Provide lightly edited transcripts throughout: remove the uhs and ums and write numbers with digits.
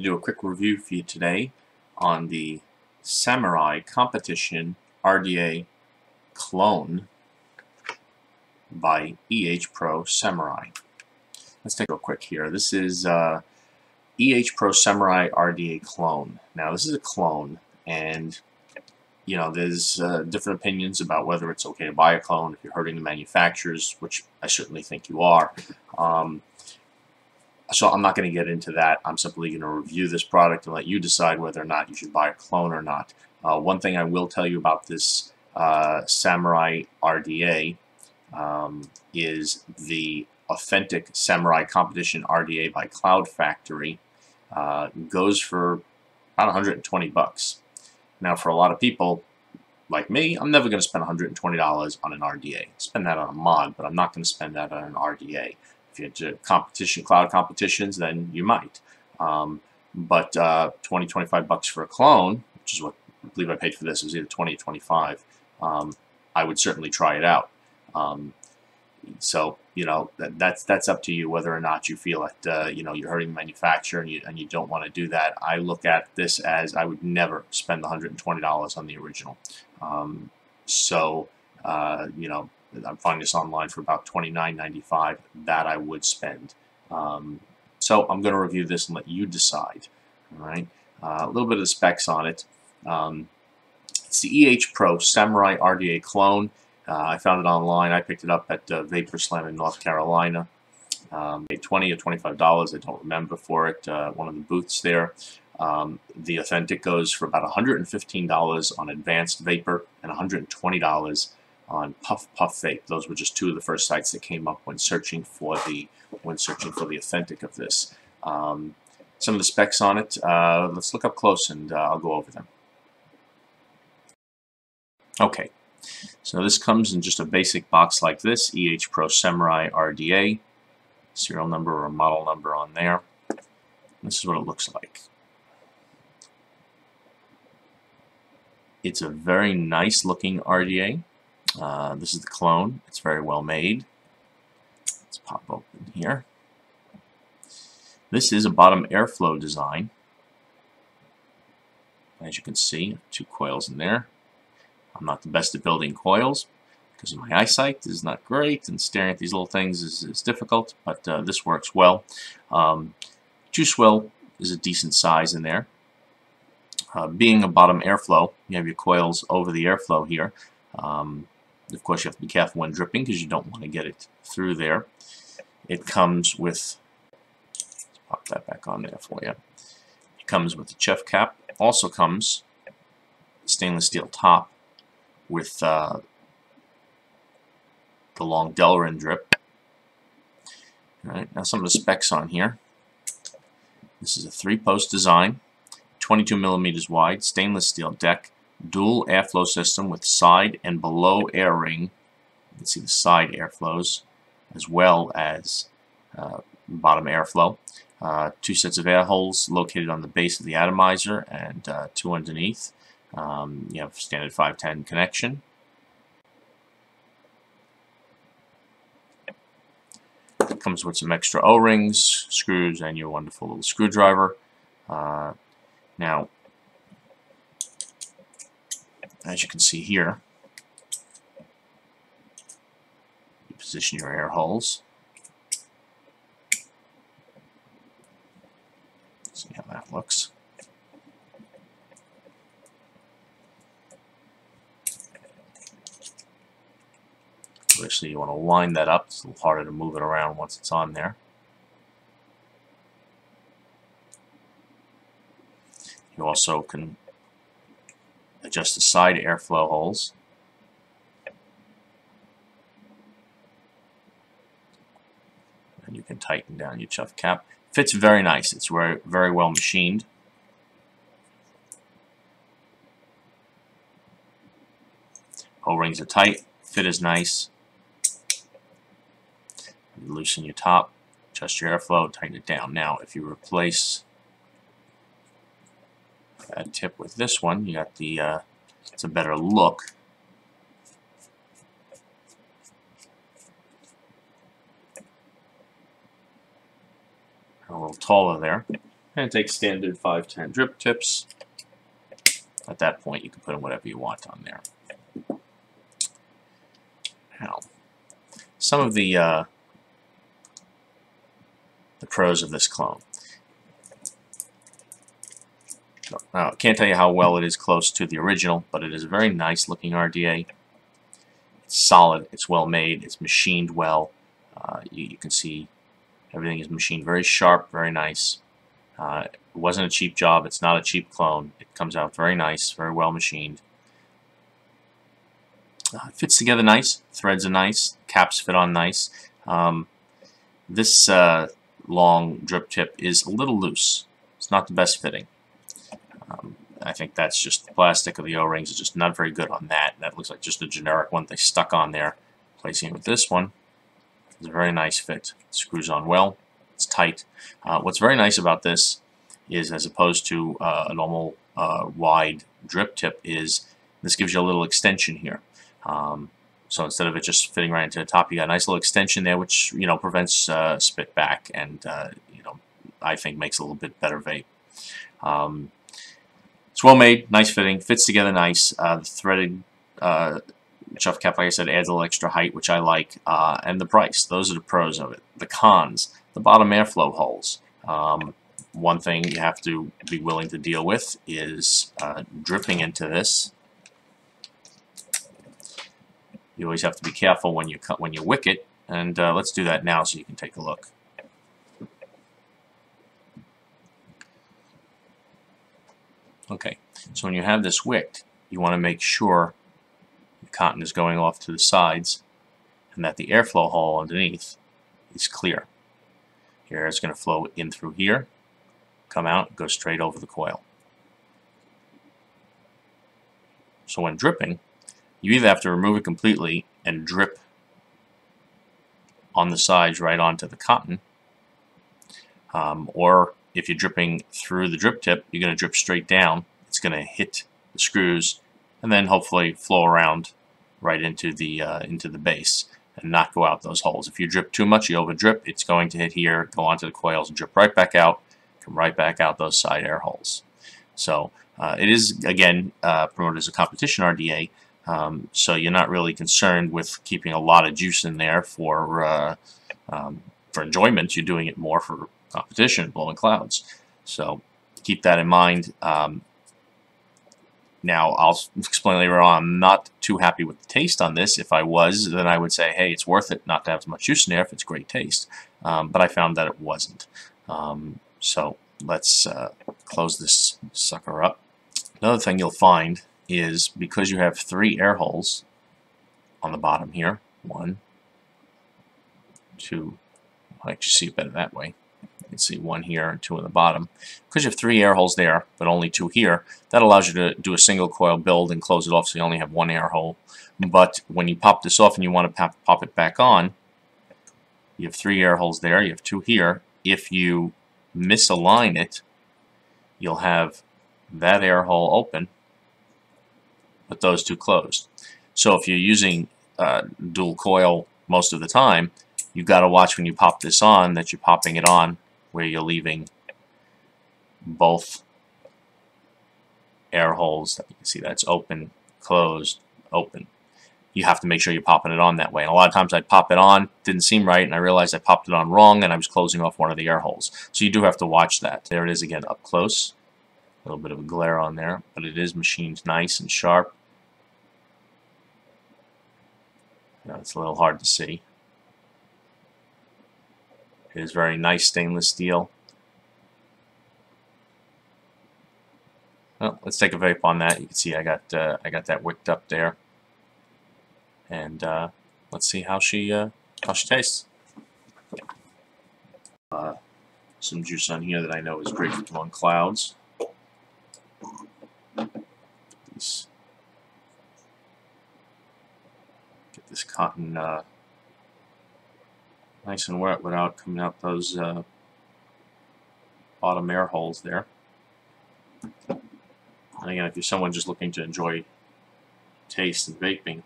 do a quick review for you today on the Samurai Competition RDA clone by EHPro Samurai. Let's take a quick here. This is EHPro Samurai RDA clone. Now this is a clone, and you know there's different opinions about whether it's okay to buy a clone if you're hurting the manufacturers, which I certainly think you are. So I'm not going to get into that. I'm simply going to review this product and let you decide whether or not you should buy a clone or not. One thing I will tell you about this Samurai RDA is the authentic Samurai Competition RDA by Cloud Factory goes for about 120 bucks. Now for a lot of people like me, I'm never going to spend $120 on an RDA. Spend that on a mod, but I'm not going to spend that on an RDA. If you do cloud competitions, then you might. But 20, 25 bucks for a clone, which is what I believe I paid for this, it was either 20 or 25. I would certainly try it out. So you know that's up to you whether or not you feel that you know you're hurting the manufacturer and you don't want to do that. I look at this as I would never spend the $120 on the original. You know, I'm finding this online for about $29.95. That I would spend. So I'm going to review this and let you decide. All right, a little bit of the specs on it. It's the EHPro Samurai RDA clone. I found it online. I picked it up at Vapor Slam in North Carolina. Paid $20 or $25. I don't remember for it. One of the booths there. The authentic goes for about $115 on Advanced Vapor and $120 on Puff Vape. Those were just two of the first sites that came up when searching for the authentic of this. Some of the specs on it. Let's look up close and I'll go over them. Okay, so this comes in just a basic box like this. EHPro Samurai RDA, serial number or model number on there. This is what it looks like. It's a very nice looking RDA. This is the clone. It's very well made. Let's pop open here. This is a bottom airflow design. As you can see, two coils in there. I'm not the best at building coils because my eyesight is not great, and staring at these little things is difficult, but this works well. Juice well is a decent size in there. Being a bottom airflow, you have your coils over the airflow here. Of course, you have to be careful when dripping because you don't want to get it through there. It comes with, let's pop that back on there for you. It comes with the chuff cap. Also comes stainless steel top with the long Delrin drip. All right, now some of the specs on here. This is a 3-post design, 22 millimeters wide, stainless steel deck, dual airflow system with side and below air ring. You can see the side airflows as well as bottom airflow. 2 sets of air holes located on the base of the atomizer and 2 underneath. You have standard 510 connection. It comes with some extra O-rings, screws, and your wonderful little screwdriver. Now, as you can see here, you position your air holes. See how that looks. Obviously, you want to line that up. It's a little harder to move it around once it's on there. You also can adjust the side airflow holes. And you can tighten down your chuff cap. Fits very nice. It's very well machined. O-rings are tight. Fit is nice. You loosen your top, adjust your airflow, tighten it down. Now, if you replace that tip with this one, you got the it's a better look. A little taller there. And take standard 510 drip tips. At that point, you can put in whatever you want on there. Now, some of the pros of this clone. Now, I can't tell you how well it is close to the original, but it is a very nice looking RDA. It's solid, it's well made, it's machined well. You can see everything is machined very sharp, very nice. It wasn't a cheap job, it's not a cheap clone. It comes out very nice, very well machined. It fits together nice, threads are nice, caps fit on nice. This long drip tip is a little loose. It's not the best fitting. I think that's just the plastic of the O-rings is just not very good on that. That looks like just a generic one they stuck on there. Placing it with this one is a very nice fit. It screws on well. It's tight. What's very nice about this is, as opposed to a normal wide drip tip, is this gives you a little extension here. So instead of it just fitting right into the top, you got a nice little extension there, which prevents spit back, and I think makes a little bit better vape. It's well made, nice fitting, fits together nice. The threaded chuff cap, like I said, adds a little extra height, which I like, and the price. Those are the pros of it. The cons: the bottom airflow holes. One thing you have to be willing to deal with is dripping into this. You always have to be careful when you wick it, and let's do that now so you can take a look. Okay, so when you have this wicked, you want to make sure the cotton is going off to the sides and that the airflow hole underneath is clear. Your air is going to flow in through here, come out, go straight over the coil. So when dripping, you either have to remove it completely and drip on the sides right onto the cotton, or if you're dripping through the drip tip, you're going to drip straight down. It's going to hit the screws and then hopefully flow around right into the base and not go out those holes. If you drip too much, you over drip, it's going to hit here, go onto the coils, and drip right back out, come right back out those side air holes. So it is, again, promoted as a competition RDA, so you're not really concerned with keeping a lot of juice in there for enjoyment. You're doing it more for competition, blowing clouds. So keep that in mind. Now, I'll explain later on, I'm not too happy with the taste on this. If I was, then I would say, hey, it's worth it not to have as much juice in there if it's great taste. But I found that it wasn't. So let's close this sucker up. Another thing you'll find is, because you have 3 air holes on the bottom here, 1, 2, I actually see it better that way. You can see 1 here and 2 in the bottom. Because you have 3 air holes there, but only 2 here, that allows you to do a single coil build and close it off so you only have 1 air hole. But when you pop this off and you want to pop it back on, you have 3 air holes there, you have 2 here. If you misalign it, you'll have that air hole open, but those 2 closed. So if you're using dual coil most of the time, you've got to watch when you pop this on that you're popping it on where you're leaving both air holes. You can see that's open, closed, open. You have to make sure you're popping it on that way. And a lot of times I'd pop it on, didn't seem right, and I realized I popped it on wrong and I was closing off one of the air holes. So you do have to watch that. There it is again up close. A little bit of a glare on there, but it is machined nice and sharp. Now it's a little hard to see. It is very nice stainless steel. Well, let's take a vape on that. You can see I got that wicked up there, and let's see how she tastes. Some juice on here that I know is great for blowing clouds. Get this cotton nice and wet without coming out those bottom air holes there. And again, if you're someone just looking to enjoy taste and vaping,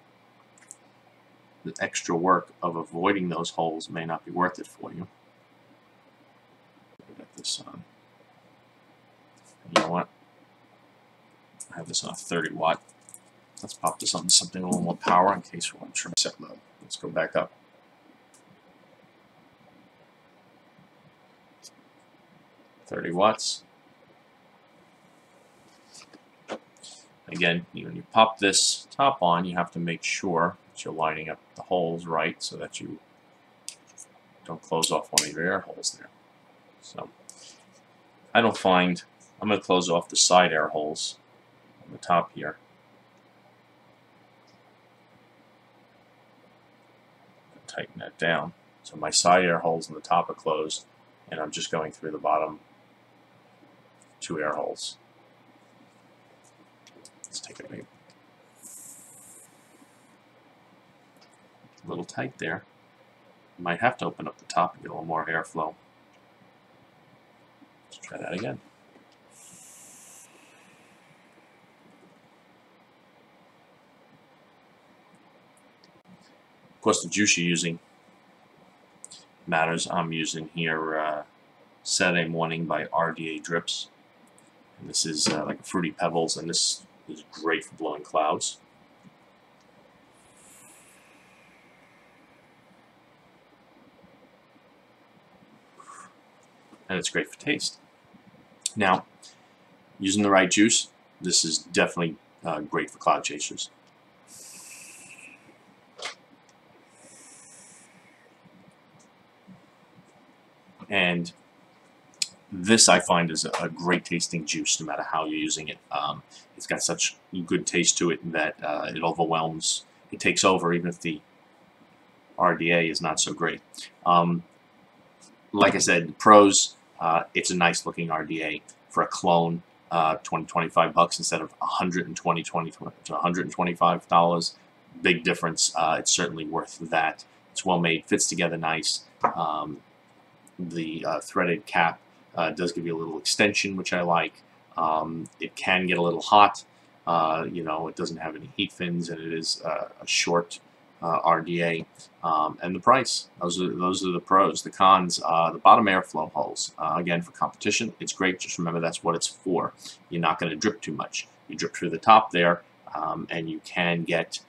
the extra work of avoiding those holes may not be worth it for you. Get this on. You know what? I have this on a 30 watt. Let's pop this on something a little more power in case we want to trim set low. Let's go back up. $30 watts. Again, when you pop this top on, you have to make sure that you're lining up the holes right so that you don't close off one of your air holes there. So I'm going to close off the side air holes on the top here. Tighten that down. So my side air holes on the top are closed, and I'm just going through the bottom 2 air holes. Let's take it a little tight there. You might have to open up the top and get a little more airflow. Let's try that again. Of course, the juice you're using matters. I'm using here Saturday Morning by RDA drips. And this is like Fruity Pebbles, and this is great for blowing clouds. And it's great for taste. Now, using the right juice, this is definitely great for cloud chasers. And this I find is a great tasting juice no matter how you're using it. It's got such good taste to it that it overwhelms, it takes over even if the RDA is not so great. Like I said, the pros, it's a nice looking RDA. For a clone, $25 instead of $120 to $125. Big difference. It's certainly worth that. It's well made, fits together nice. The threaded cap does give you a little extension, which I like. It can get a little hot. You know, it doesn't have any heat fins, and it is a short RDA. And the price. Those are the pros. The cons, the bottom airflow holes. Again, for competition, it's great. Just remember that's what it's for. You're not going to drip too much. You drip through the top there, and you can get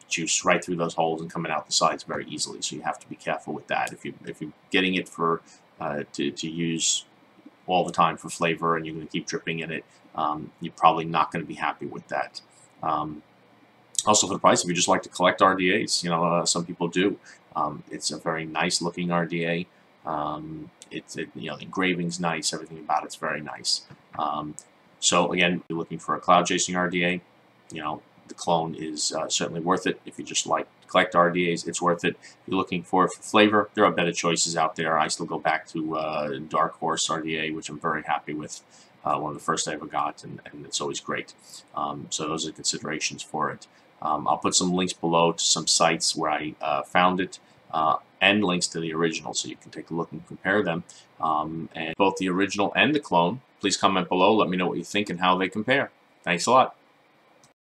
juice right through those holes and coming out the sides very easily. So you have to be careful with that. If you're getting it for to use all the time for flavor, and you're going to keep dripping in it, you're probably not going to be happy with that. Also, for the price, if you just like to collect RDAs, you know, some people do. It's a very nice looking RDA. You know, the engraving's nice. Everything about it's very nice. So again, if you're looking for a cloud chasing RDA, you know, the clone is certainly worth it. If you just like to collect RDAs, it's worth it. If you're looking for flavor, there are better choices out there. I still go back to Dark Horse RDA, which I'm very happy with. One of the first I ever got, and it's always great. So those are considerations for it. I'll put some links below to some sites where I found it, and links to the original, so you can take a look and compare them. And both the original and the clone, please comment below. Let me know what you think and how they compare. Thanks a lot.